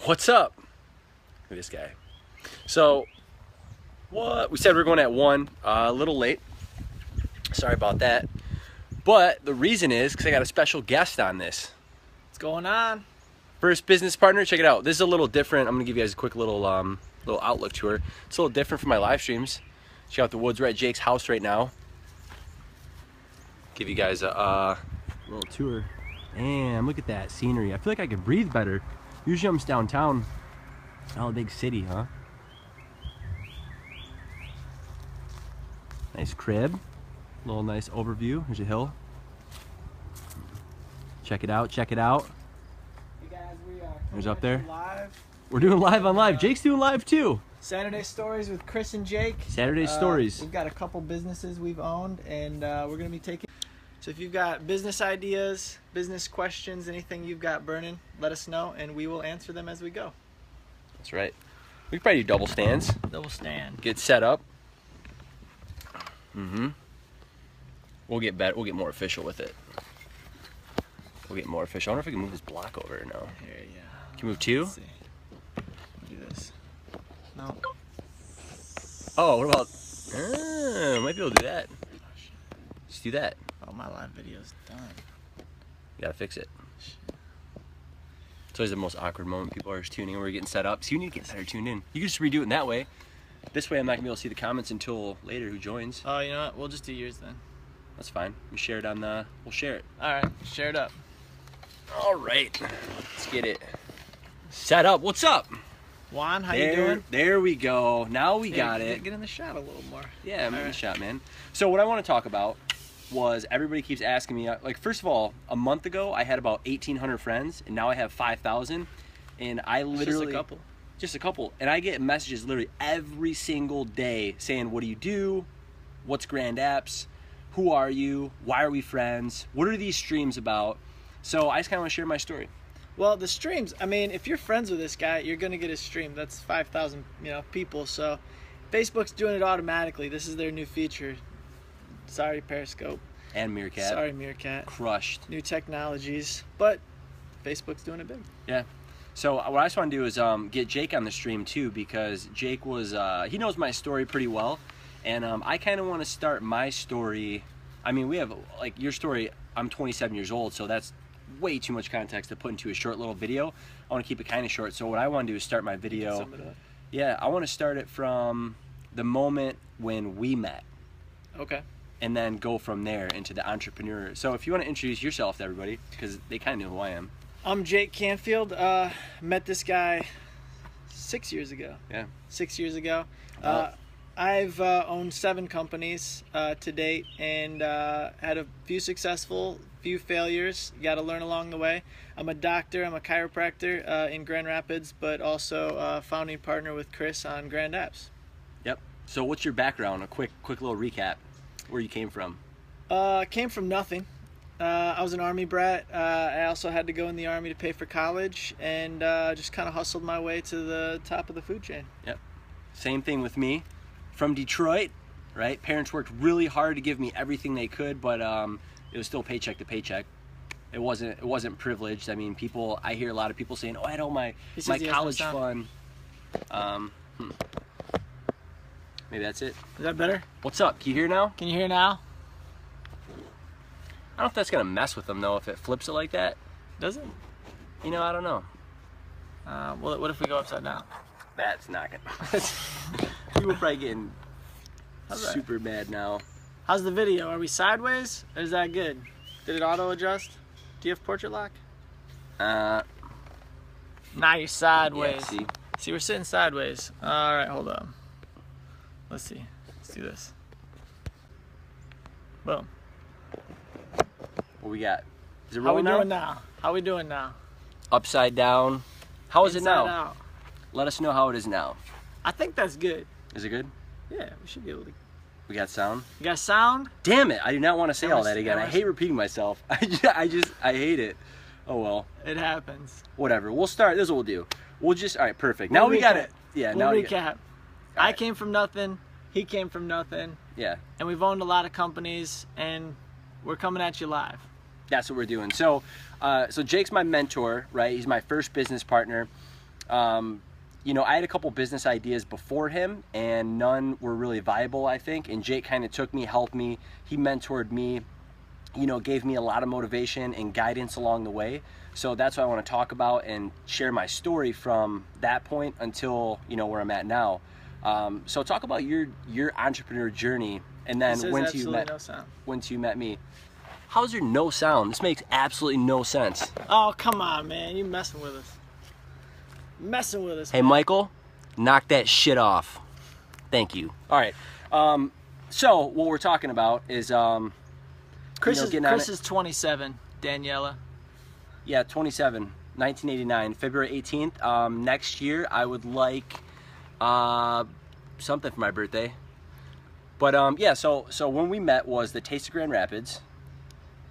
What's up? Look at this guy. So, what we said we are going at 1, a little late. Sorry about that. But the reason is because I got a special guest on this. What's going on? First business partner, check it out. This is a little different. I'm gonna give you guys a quick little outlook tour. It's a little different from my live streams. Check out the woods. We're at Jake's house right now. Give you guys a little tour. Damn, look at that scenery. I feel like I could breathe better. Usually I'm just downtown. Oh, a big city, huh? Nice crib. Little nice overview. There's a hill. Check it out, check it out. Hey guys, we are There's up there. live. We're doing live on live. Jake's doing live too. Saturday Stories with Chris and Jake. Saturday Stories. We've got a couple businesses we've owned, and we're going to be taking... So if you've got business ideas, business questions, anything you've got burning, let us know, and we will answer them as we go. That's right. We could probably do double stands. Double stand. Get set up. We'll get better. We'll get more official with it. We'll get more official. I wonder if we can move this block over or no. Here, yeah. Can you move 2? Let's see. Do this. No. Oh, what about? Might be able to do that. Just do that. Oh, my live video's done. You gotta fix it. It's always the most awkward moment. People are just tuning in. We're getting set up. So you need to get better tuned in. You can just redo it in that way. This way, I'm not gonna be able to see the comments until later who joins. Oh, you know what? We'll just do yours then. That's fine. We share it on the. We'll share it. All right, share it up. All right. Let's get it set up. What's up? Juan, how you doing? There we go. Now we got it. Get in the shot a little more. Yeah, I'm in the shot, man. So what I want to talk about was everybody keeps asking me, like, first of all, a month ago I had about 1,800 friends, and now I have 5,000, and I literally just a couple, and I get messages literally every single day saying, what do you do? What's Grand Apps? Who are you? Why are we friends? What are these streams about? So I just kind of want to share my story. Well, the streams, I mean, if you're friends with this guy, you're going to get his stream. That's 5,000, people. So Facebook's doing it automatically. This is their new feature. Sorry, Periscope. And Meerkat. Sorry, Meerkat. Crushed. New technologies. But Facebook's doing it big. Yeah. So what I just want to do is get Jake on the stream too, because Jake was, he knows my story pretty well. And I kind of want to start my story. I mean, we have, like, your story, I'm 27 years old, so that's way too much context to put into a short little video. I want to keep it kind of short. So what I want to do is start my video. Sum it up. Yeah, I want to start it from the moment when we met. Okay. And then go from there into the entrepreneur. So if you want to introduce yourself to everybody, because they kind of know who I am. I'm Jake Canfield. Met this guy 6 years ago. Yeah. 6 years ago. I've owned 7 companies to date, and had a few successful, few failures. You got to learn along the way. I'm a doctor. I'm a chiropractor in Grand Rapids, but also a founding partner with Chris on Grand Apps. Yep. So what's your background? A quick little recap. Where you came from? Came from nothing. I was an Army brat. I also had to go in the Army to pay for college, and just kind of hustled my way to the top of the food chain. Yep. Same thing with me. From Detroit, right? Parents worked really hard to give me everything they could, but it was still paycheck to paycheck. It wasn't privileged. I mean, I hear a lot of people saying, "Oh, I had all my college fund." Maybe that's it. Is that better? What's up? Can you hear now? Can you hear now? I don't know if that's gonna mess with them though. If it flips it like that, Does it? I don't know. Well, what if we go upside down? That's not gonna. People are probably getting super mad now. How's the video? Are we sideways? Or is that good? Did it auto adjust? Do you have portrait lock? Now you're sideways. Yeah, See, we're sitting sideways. All right, hold on. Let's see. Let's do this. Boom. What we got? Is it How we rolling doing now? How we doing now? Upside down. How is it now? Inside out. Let us know how it is now. I think that's good. Is it good? Yeah, we should be able to. We got sound? You got sound? Damn it, I do not want to say That all was- that again. that I was- hate repeating myself. I hate it. Oh well. It happens. Whatever. We'll start. This is what we'll do. We'll just, all right, perfect. Now we got it. Yeah, now We'll we recap. I right. came from nothing. He came from nothing. Yeah, And we've owned a lot of companies, and we're coming at you live. that's what we're doing. So, so Jake's my mentor, right? He's my first business partner. You know, I had a couple business ideas before him, and none were really viable, I think. And Jake kind of took me, helped me. He mentored me, you know, gave me a lot of motivation and guidance along the way. So that's what I want to talk about and share my story from that point until, you know, where I'm at now. So talk about your entrepreneur journey, and then once you met me. How's there no sound? This makes absolutely no sense. Oh, come on, man. You messing with us. Hey, Michael, knock that shit off. Thank you. All right. So what we're talking about is Chris is 27, Daniela. Yeah, 27, 1989, February 18th. Next year, I would like something for my birthday. But yeah, so when we met was the Taste of Grand Rapids.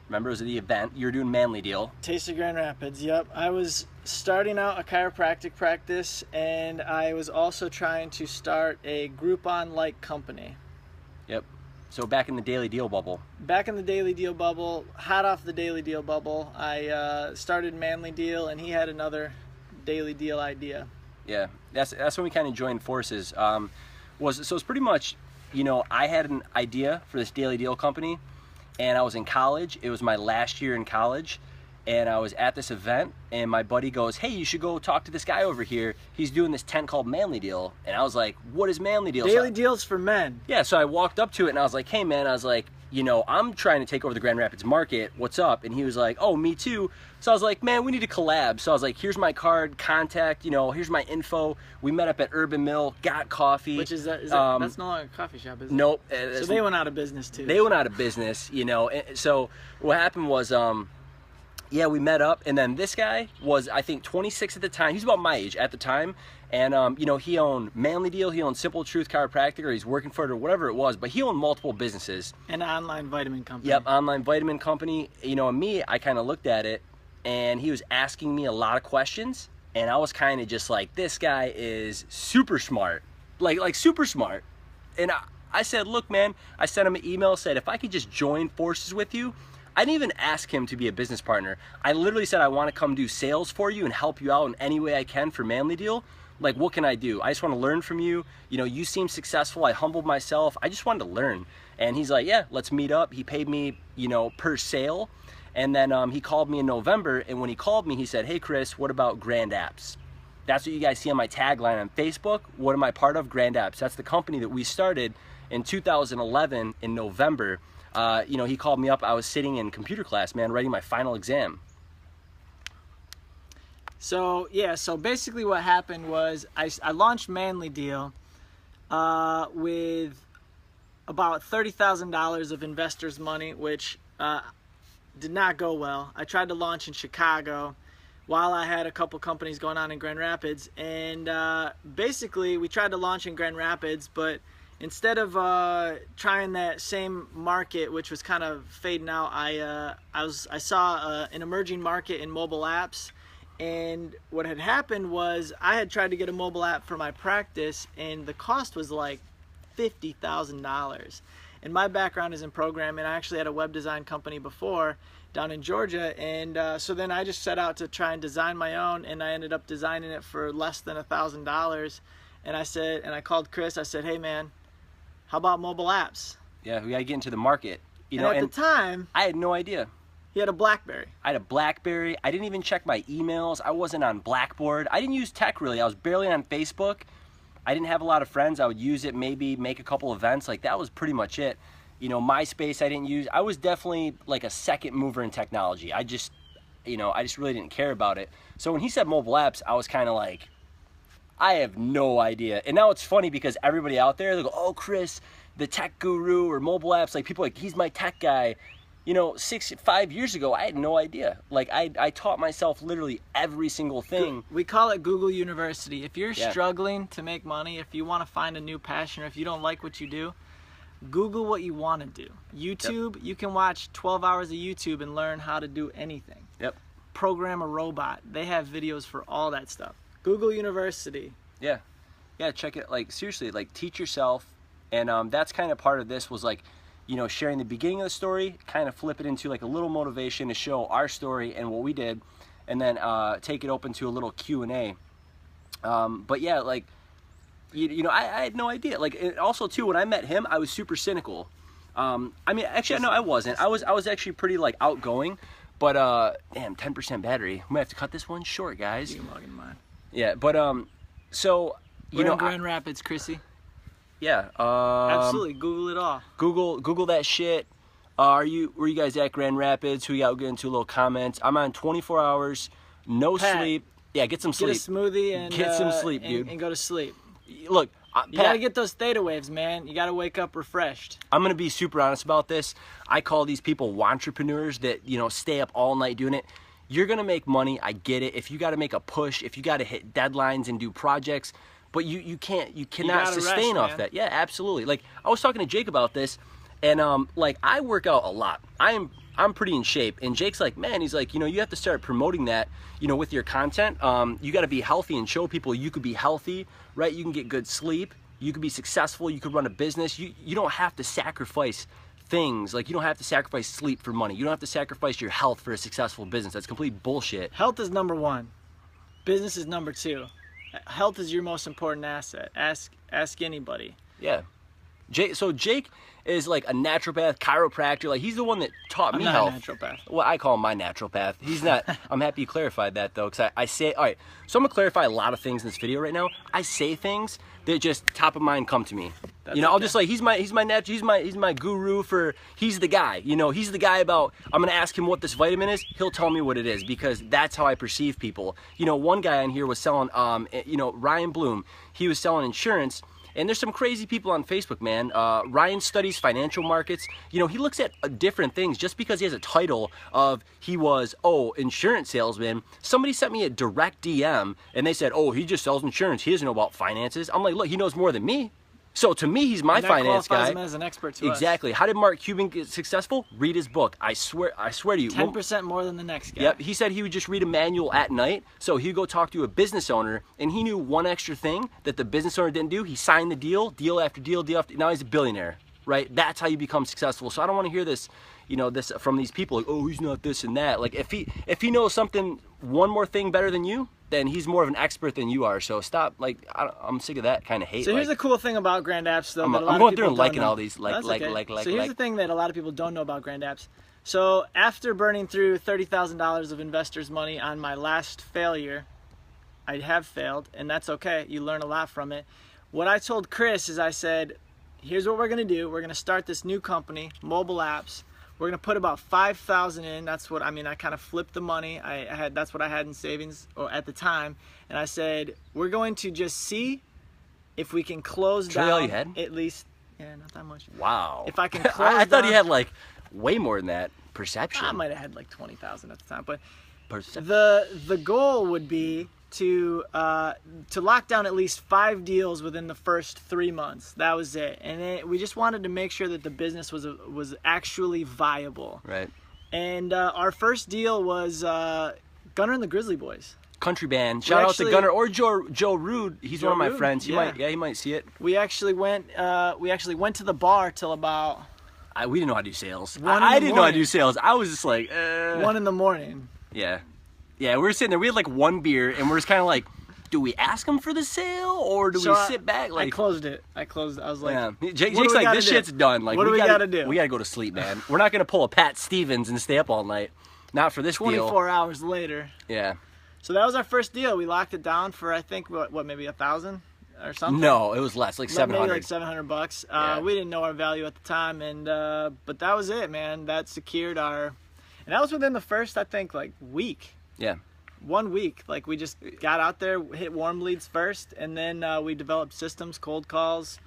Remember, it was the event. You were doing Manly Deal. Taste of Grand Rapids, yep. I was starting out a chiropractic practice, and I was also trying to start a Groupon-like company. Yep. So back in the Daily Deal bubble. Back in the Daily Deal bubble, hot off the Daily Deal bubble, I started Manly Deal, and he had another Daily Deal idea. Yeah, that's when we kind of joined forces. So it's pretty much, you know, I had an idea for this Daily Deal company, and I was in college. It was my last year in college, and I was at this event, and my buddy goes, hey, you should go talk to this guy over here. He's doing this tent called Manly Deal. And I was like, what is Manly Deal? Daily Deals for men. Yeah, so I walked up to it, and I was like, hey, man, I was like, you know, I'm trying to take over the Grand Rapids market. What's up? And he was like, oh, me too. So I was like, man, we need to collab. So I was like, here's my card, contact, you know, here's my info. We met up at Urban Mill, got coffee. Which is that's no longer a coffee shop, is it? Nope. So they went out of business too. They went out of business, you know. So what happened was, yeah, we met up, and then this guy was, I think, 26 at the time. He was about my age at the time. And, you know, he owned Manly Deal, he owned Simple Truth Chiropractic, or he's working for it, or whatever it was, but he owned multiple businesses. And an online vitamin company. Yep, online vitamin company. You know, and me, I kind of looked at it, and he was asking me a lot of questions, and I was kind of just like, this guy is super smart. Like super smart. And I said, look, man, I sent him an email, said, if I could just join forces with you. I didn't even ask him to be a business partner. I literally said, I want to come do sales for you and help you out in any way I can for Manly Deal. Like, what can I do? I just want to learn from you. You know, you seem successful. I humbled myself. I just wanted to learn. And he's like, yeah, let's meet up. He paid me, you know, per sale. And then he called me in November. And when he called me, he said, hey, Chris, what about Grand Apps? That's what you guys see on my tagline on Facebook. What am I part of? Grand Apps. That's the company that we started in 2011 in November. You know, he called me up. I was sitting in computer class, man, writing my final exam. So, yeah, so basically what happened was I launched Manly Deal with about $30,000 of investors' money, which did not go well. I tried to launch in Chicago while I had a couple companies going on in Grand Rapids. And basically, we tried to launch in Grand Rapids, but instead of trying that same market, which was kind of fading out, I saw an emerging market in mobile apps. And what had happened was I had tried to get a mobile app for my practice, and the cost was like $50,000. And my background is in programming. I actually had a web design company before down in Georgia, and so then I just set out to try and design my own, and I ended up designing it for less than $1,000. And I called Chris. I said, hey man, how about mobile apps? Yeah, we gotta get into the market. You know, at the time, I had no idea. He had a BlackBerry. I had a BlackBerry. I didn't even check my emails. I wasn't on Blackboard. I didn't use tech really. I was barely on Facebook. I didn't have a lot of friends. I would use it, maybe make a couple events. Like, that was pretty much it. You know, MySpace I didn't use. I was definitely like a second mover in technology. I just really didn't care about it. So when he said mobile apps, I was kind of like, I have no idea. And now it's funny because everybody out there, they go, oh, Chris, the tech guru, or mobile apps. Like, people are like, he's my tech guy. You know, 5 years ago, I had no idea. Like, I taught myself literally every single thing. We call it Google University. If you're struggling to make money, if you want to find a new passion, or if you don't like what you do, Google what you want to do. YouTube, you can watch 12 hours of YouTube and learn how to do anything. Yep. Program a robot. They have videos for all that stuff. Google University. Yeah. Yeah, check it. Like, seriously, like, teach yourself. And that's kind of part of this was, like, you know, sharing the beginning of the story, kind of flip it into like a little motivation to show our story and what we did, and then take it open to a little Q&A. But yeah, like, you know, I had no idea. Like, and also too, when I met him, I was super cynical. I mean, actually, no, I wasn't. I was actually pretty like outgoing, but damn, 10% battery. We might have to cut this one short, guys. You can log in mine. Yeah, but so We're in Grand Rapids, Chrissy. Yeah. Absolutely, Google it all. Google that shit. Were you guys at Grand Rapids? Who y'all get into a little comments? I'm on 24 hours, no sleep. Yeah, get some sleep. Get a smoothie and get some sleep, dude. And go to sleep. Look, you gotta get those theta waves, man. You gotta wake up refreshed. I'm gonna be super honest about this. I call these people entrepreneurs that, you know, stay up all night doing it. You're gonna make money. I get it. If you got to make a push, if you got to hit deadlines and do projects, but you cannot sustain off that. Yeah, absolutely. Like, I was talking to Jake about this, and like, I work out a lot. I'm pretty in shape, and Jake's like, man, he's like, you know, you have to start promoting that, you know, with your content. You got to be healthy and show people you could be healthy, right? You can get good sleep. You could be successful. You could run a business. You don't have to sacrifice things. Like, you don't have to sacrifice sleep for money. You don't have to sacrifice your health for a successful business. That's complete bullshit. Health is number one. Business is number two. Health is your most important asset. Ask anybody. Yeah. Jake is like a naturopath, chiropractor. Like, he's the one that taught me health. I'm not a naturopath. Well, I call him my naturopath. He's not. I'm happy you clarified that, though, because I say, all right, so I'm going to clarify a lot of things in this video right now. I say things that just top of mind come to me. You know, I'll just like, he's my guru for, he's the guy. You know, he's the guy about, I'm going to ask him what this vitamin is. He'll tell me what it is, because that's how I perceive people. You know, one guy on here was selling, you know, Ryan Bloom. He was selling insurance. And there's some crazy people on Facebook, man. Ryan studies financial markets. You know, he looks at different things. Just because he has a title of he was, insurance salesman, somebody sent me a direct DM and they said, he just sells insurance. He doesn't know about finances. I'm like, look, he knows more than me. So to me, he's my finance guy. Him as an expert to exactly. us. How did Mark Cuban get successful? Read his book. I swear to you. 10% more than the next guy. Yep. He said he would just read a manual at night. So he'd go talk to a business owner, and he knew one extra thing that the business owner didn't do. He signed the deal after deal after. Now he's a billionaire, right? That's how you become successful. So I don't want to hear this, you know, this from these people like, he's not this and that. Like, if he knows something, one more thing better than you, then he's more of an expert than you are. So stop. Like, I'm sick of that kind of hate. So here's the cool thing about Grand Apps, though. I'm going through and liking all these. So here's the thing that a lot of people don't know about Grand Apps. So after burning through $30,000 of investors' money on my last failure, I have failed, and that's okay. You learn a lot from it. What I told Chris is, I said, here's what we're going to do. We're going to start this new company, mobile apps. We're going to put about $5,000 in. That's what, I mean, I kind of flipped the money. That's what I had in savings at the time. And I said, we're going to just see if we can close down all you had? At least, yeah, not that much. Wow. If I can close I thought you had like way more than that. Perception. I might have had like 20,000 at the time, but the goal would be to lock down at least 5 deals within the first 3 months. That was it, and we just wanted to make sure that the business was actually viable. Right. And our first deal was Gunner and the Grizzly Boys. Country band. Shout out to Gunner or Joe Rude. He's one of my friends. He might see it. We actually went to the bar till about. We didn't know how to do sales. I didn't know how to do sales. I was just like 1 in the morning. Yeah. Yeah, we were sitting there. We had like 1 beer, and we're just kind of like, do we ask him for the sale, or do we sit back? Like, I closed it. I was like, yeah. Jake's like, this shit's done. Like, what do we got to do? We got to go to sleep, man. We're not going to pull a Pat Stevens and stay up all night. Not for this 24 hours later. Yeah. So that was our first deal. We locked it down for, I think, what maybe 1,000 or something? No, it was less, like 700. Maybe like $700. Yeah. We didn't know our value at the time, and but that was it, man. That secured our, and that was within the first, I think, like week. Yeah. 1 week. Like, we just got out there, hit warm leads first, and then we developed systems, cold calls,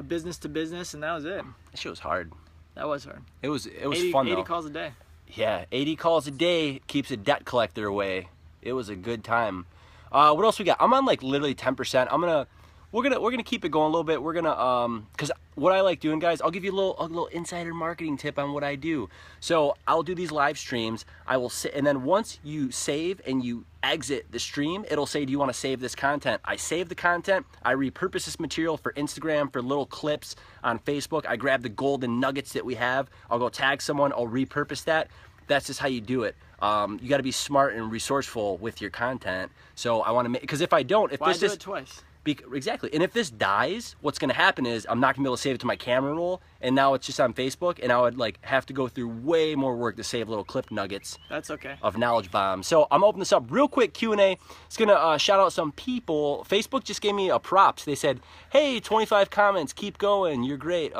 business to business, and that was it. That shit was hard. That was hard. It was fun though. 80 calls a day. Yeah, 80 calls a day keeps a debt collector away. It was a good time. What else we got? I'm on like literally 10%. We're gonna keep it going a little bit. We're gonna because what I like doing, guys, I'll give you a little insider marketing tip on what I do. So I'll do these live streams. I will sit, and then once you save and you exit the stream, it'll say, do you want to save this content? I save the content. I repurpose this material for Instagram, for little clips on Facebook. I grab the golden nuggets that we have. I'll go tag someone. I'll repurpose that. that's just how you do it. You got to be smart and resourceful with your content. So I want to make, because if I don't, if Why this do just it twice? Exactly. And if this dies, what's going to happen is I'm not going to be able to save it to my camera roll, and now it's just on Facebook, and I would like have to go through way more work to save little clip nuggets. That's okay. Of knowledge bombs. So I'm opening this up real quick. Q&A. It's gonna shout out some people. Facebook just gave me a props. They said, "Hey, 25 comments. Keep going. You're great."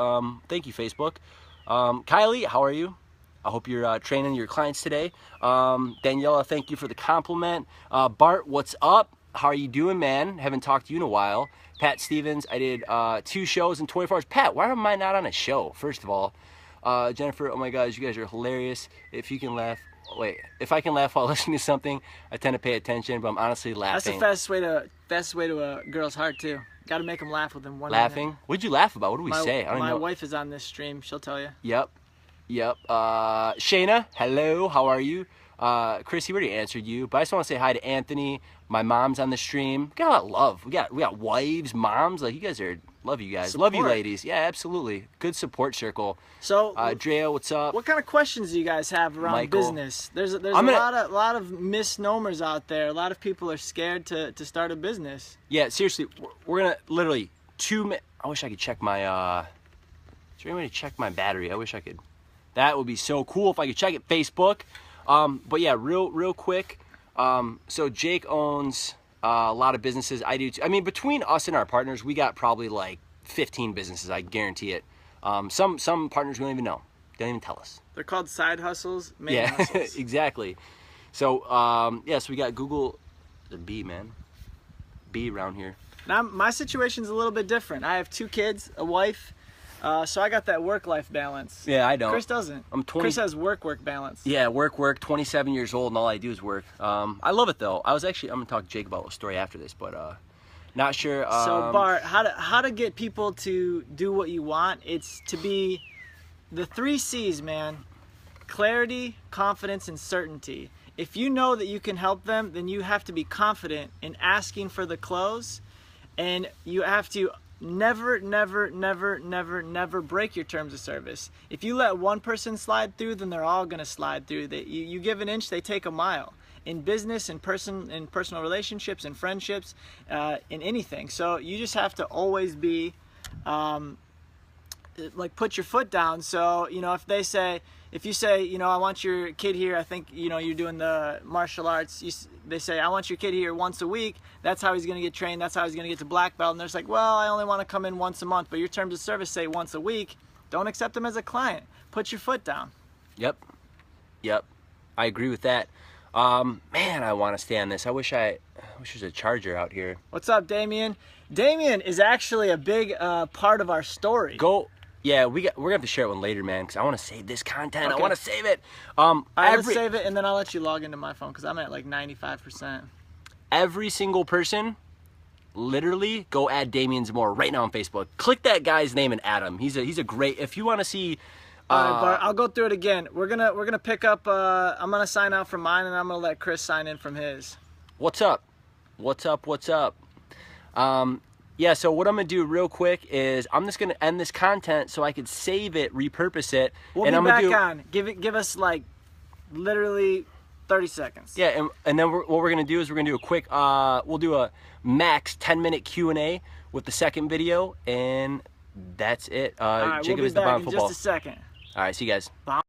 Thank you, Facebook. Kylie, how are you? I hope you're training your clients today. Daniela, thank you for the compliment. Bart, what's up? How are you doing, man? Haven't talked to you in a while. Pat Stevens, I did 2 shows in 24 hours. Pat, why am I not on a show, first of all? Jennifer, oh my gosh, you guys are hilarious. If you can laugh, if I can laugh while listening to something, I tend to pay attention, but I'm honestly laughing. That's the fastest way to a girl's heart, too. Got to make them laugh within 1 minute. Laughing? What'd you laugh about? What did we say? I don't know. My wife is on this stream. She'll tell you. Yep. Shayna, hello, how are you? Chris, he already answered you, but I just want to say hi to Anthony. My mom's on the stream. We got a lot of love. We got wives, moms. Like, you guys love you guys. Support. Love you ladies. Yeah, absolutely. Good support circle. So, Drea, what's up? What kind of questions do you guys have around Michael. business? There's a lot of misnomers out there. A lot of people are scared to start a business. Yeah, seriously, we're gonna literally 2 minutes. I wish I could check my. Is there any way to check my battery? I wish I could. That would be so cool if I could check it. Facebook. But yeah, real quick. So Jake owns a lot of businesses. I do too. I mean, between us and our partners, we got probably like 15 businesses. I guarantee it. Some partners we don't even know. They don't even tell us. They're called side hustles. Main Yeah, hustles. exactly. So so we got Google. The B, man. B around here. Now my situation's a little bit different. I have 2 kids, a wife. So I got that work-life balance. Yeah, I don't. Chris doesn't. I'm 20. Chris has work balance. Yeah, work. 27 years old, and all I do is work. I love it though. I'm gonna talk to Jake about a story after this, but not sure. So Bart, how to get people to do what you want? It's to be the 3 C's, man. Clarity, confidence, and certainty. If you know that you can help them, then you have to be confident in asking for the close, and you have to never break your terms of service. If you let one person slide through, then they're all gonna slide through. You give an inch, they take a mile. In business, in personal relationships, in friendships, in anything. So you just have to always be, like, put your foot down. So, you know, if you say, you know, I want your kid here, I think, you know, you're doing the martial arts, they say, I want your kid here once a week, that's how he's going to get trained, that's how he's going to get to black belt, and they're like, well, I only want to come in once a month, but your terms of service say once a week, don't accept them as a client. Put your foot down. Yep. I agree with that. Man, I want to stay on this. I wish there's a charger out here. What's up, Damien? Damien is actually a big part of our story. Yeah, we're gonna have to share it one later, man, because I want to save this content. Okay. I want to save it. Let's save it, and then I'll let you log into my phone, because I'm at like 95%. Every single person, literally, go add Damien Zamora right now on Facebook. Click that guy's name and add him. He's a great. If you want to see. All right, Bart, I'll go through it again. We're gonna pick up. I'm gonna sign out from mine, and I'm gonna let Chris sign in from his. What's up? Yeah, so what I'm going to do real quick is I'm just going to end this content so I can save it, repurpose it. We'll be back on. Give us like literally 30 seconds. Yeah, and then what we're going to do is we're going to do a quick, we'll do a max 10-minute Q&A with the second video, and that's it. All right, Jacob we'll be is the back Bomb in Football. just a second. All right, see you guys.